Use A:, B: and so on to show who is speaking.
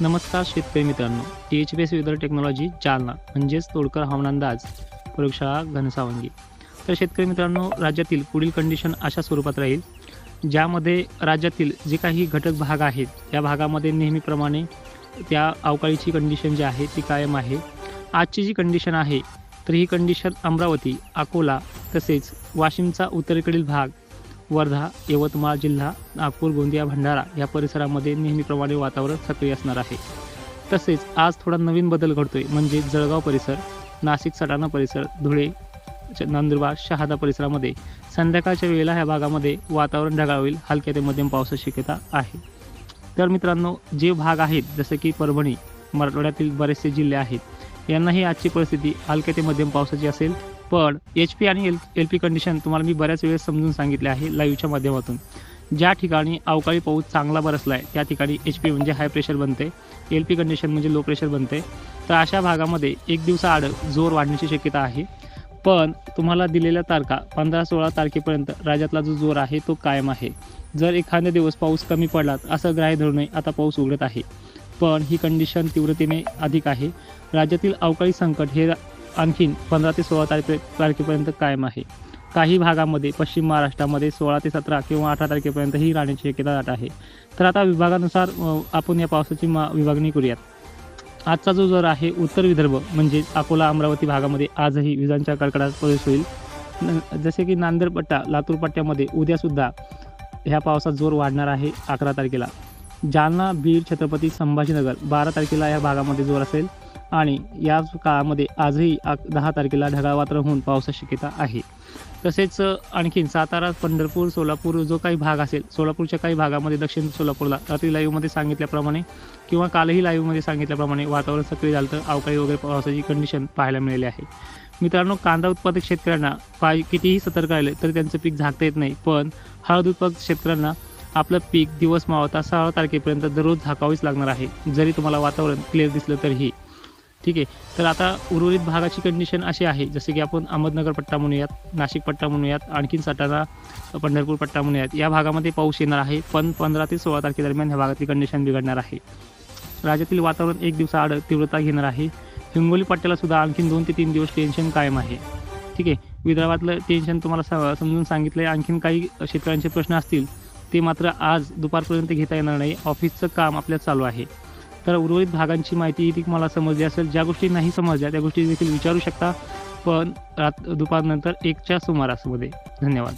A: नमस्कार शेतकरी मित्रांनो. THPS वेदर टेक्नॉलॉजी जालना म्हणजेच तोडकर हवामान अंदाज प्रयोगशाळा घनसावंगी. तर शेतकरी मित्रांनो, राज्यातील पुढील कंडिशन अशा स्वरूपात राहील, ज्यामध्ये राज्यातील जे काही घटक भाग आहेत त्या भागामध्ये नेहमीप्रमाणे त्या अवकाळीची कंडिशन जी आहे ती कायम आहे. आजची जी कंडिशन आहे तर ही कंडिशन अमरावती, अकोला तसेच वाशिमचा उत्तरेकडील भाग, वर्धा, यवतमाळ जिल्हा, नागपूर, गोंदिया, भंडारा या परिसरामध्ये नेहमीप्रमाणे वातावरण सक्रिय असणार आहे. तसेच आज थोडा नवीन बदल घडतोय, म्हणजे जळगाव परिसर, नाशिक सटाणा परिसर, धुळे, नंदुरबार, शहादा परिसरामध्ये संध्याकाळच्या वेळेला ह्या भागामध्ये वातावरण ढगाळ होईल. हलक्या ते मध्यम पावसाची शक्यता आहे. तर मित्रांनो, जे भाग आहेत जसे की परभणी, मराठवाड्यातील बरेचसे जिल्हे आहेत, यांनाही आजची परिस्थिती हलक्या ते मध्यम पावसाची असेल. पण HP आणि LP कंडिशन तुम्हाला मी बऱ्याच वेळेस समजून सांगितले आहे लाईव्हच्या माध्यमातून. ज्या ठिकाणी अवकाळी पाऊस चांगला बरसला आहे त्या ठिकाणी HP म्हणजे हाय प्रेशर बनते, LP कंडिशन म्हणजे लो प्रेशर बनते. तर अशा भागामध्ये एक दिवसाआड जोर वाढण्याची शक्यता आहे. पण तुम्हाला दिलेल्या तारखा 15-16 तारखेपर्यंत राज्यातला जो जोर आहे तो कायम आहे. जर एखाद्या दिवस पाऊस कमी पडला असं ग्राह्य धरू नये. आता पाऊस उघडत आहे, पण ही कंडिशन तीव्रतेने अधिक आहे. राज्यातील अवकाळी संकट हे आणखीन 15 ते 16 तारखेपर्यंत कायम आहे. काही भागामध्ये पश्चिम महाराष्ट्रामध्ये 16 ते 17 किंवा 18 तारखेपर्यंत ही राहण्याची शक्यता दाट आहे. तर आता विभागानुसार आपण या पावसाची विभागणी करूयात. आजचा जो जोर आहे उत्तर विदर्भ म्हणजे अकोला, अमरावती भागामध्ये आजही विजांच्या कडकडाट प्रवेश होईल. जसे की नांदेड पट्टा, लातूर पट्ट्यामध्ये उद्यासुद्धा ह्या पावसाचा जोर वाढणार आहे 11 तारखेला. जालना, बीड, छत्रपती संभाजीनगर 12 तारखेला या भागामध्ये जोर असेल. आणि या काळामध्ये आजही 10 तारखेला ढगाळ वातावरण होऊन पावसाची शक्यता आहे. तसेच आणखीन सातारा, पंढरपूर, सोलापूर जो काही भाग असेल, सोलापूरच्या काही भागामध्ये, दक्षिण सोलापूरला रात्री लाईव्हमध्ये सांगितल्याप्रमाणे किंवा कालही लाईव्हमध्ये सांगितल्याप्रमाणे वातावरण सक्रिय झालं तर अवकाळी वगैरे पावसाची कंडिशन पाहायला मिळाली आहे. मित्रांनो, कांदा उत्पादक शेतकऱ्यांना कितीही सतर्क राहिले तरी त्यांचं पीक झाकता येत नाही. पण हळद उत्पादक शेतकऱ्यांना आपलं पीक दिवस मावळता 16 तारखेपर्यंत दररोज झाकावीच लागणार आहे, जरी तुम्हाला वातावरण क्लिअर दिसलं तरीही. ठीक आहे. तर आता उर्वरित भागाची कंडिशन अशी आहे, जसे की आपण अहमदनगर पट्टा म्हणूयात, नाशिक पट्टा म्हणूयात, आणखीन सटाणा, पंढरपूर पट्टा म्हणूयात. या भागामध्ये पाऊस येणार आहे, पण 15 ते 16 तारखेदरम्यान ह्या भागातली कंडिशन बिघडणार आहे. राज्यातील वातावरण एक दिवसाआड तीव्रता घेणार आहे. हिंगोली पट्ट्याला सुद्धा आणखीन 2 ते 3 दिवस टेन्शन कायम आहे. ठीक आहे. विदर्भातलं टेन्शन तुम्हाला समजून सांगितलं आहे. आणखीन काही शेतकऱ्यांचे प्रश्न असतील ते मात्र आज दुपारपर्यंत घेता येणार नाही. ऑफिसचं काम आपल्याला चालू आहे. तर उर्वरित भागांची माहिती ती तुम्हाला समजली असेल. ज्या गोष्टी नाही समजल्या त्या गोष्टी देखील विचारू शकता, पण दुपारनंतर 1च्या सुमारासमध्ये. धन्यवाद.